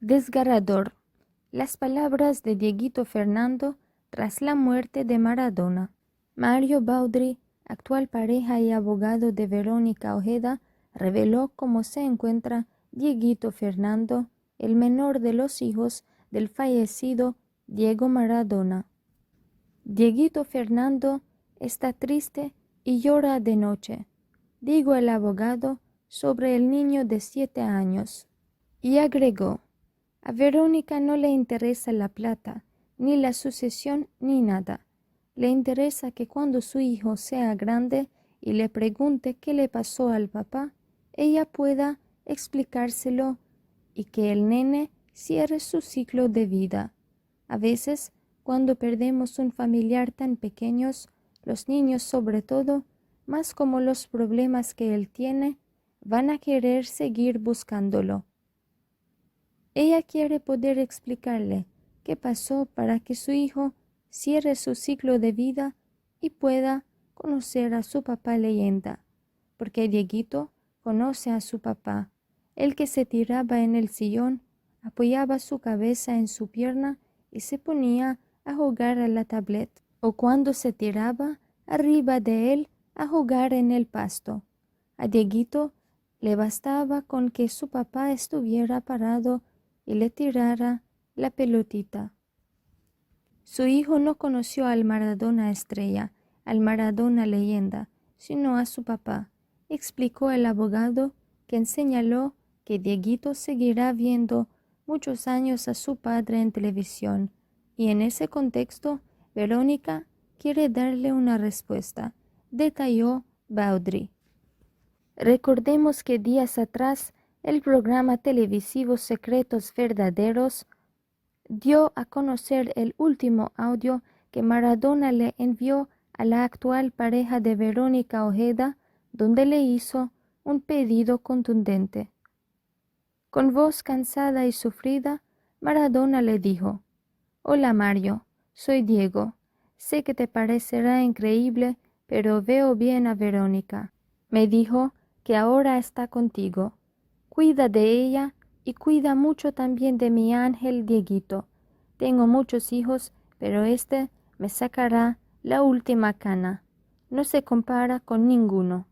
Desgarrador. Las palabras de Dieguito Fernando tras la muerte de Maradona. Mario Baudry, actual pareja y abogado de Verónica Ojeda, reveló cómo se encuentra Dieguito Fernando, el menor de los hijos del fallecido Diego Maradona. Dieguito Fernando está triste y llora de noche, dijo el abogado sobre el niño de 7 años. Y agregó: a Verónica no le interesa la plata, ni la sucesión, ni nada. Le interesa que cuando su hijo sea grande y le pregunte qué le pasó al papá, ella pueda explicárselo y que el nene cierre su ciclo de vida. A veces, cuando perdemos un familiar tan pequeños, los niños sobre todo, más como los problemas que él tiene, van a querer seguir buscándolo. Ella quiere poder explicarle qué pasó para que su hijo cierre su ciclo de vida y pueda conocer a su papá leyenda, porque Dieguito conoce a su papá, el que se tiraba en el sillón, apoyaba su cabeza en su pierna y se ponía a jugar a la tablet, o cuando se tiraba arriba de él a jugar en el pasto. A Dieguito le bastaba con que su papá estuviera parado y le tirara la pelotita. Su hijo no conoció al Maradona estrella, al Maradona leyenda, sino a su papá, explicó el abogado, quien señaló que Dieguito seguirá viendo muchos años a su padre en televisión, y en ese contexto Verónica quiere darle una respuesta, detalló Baudry. Recordemos que días atrás el programa televisivo Secretos Verdaderos dio a conocer el último audio que Maradona le envió a la actual pareja de Verónica Ojeda, donde le hizo un pedido contundente. Con voz cansada y sufrida, Maradona le dijo: «Hola Mario, soy Diego. Sé que te parecerá increíble, pero veo bien a Verónica. Me dijo que ahora está contigo. Cuida de ella y cuida mucho también de mi ángel Dieguito. Tengo muchos hijos, pero este me sacará la última cana. No se compara con ninguno».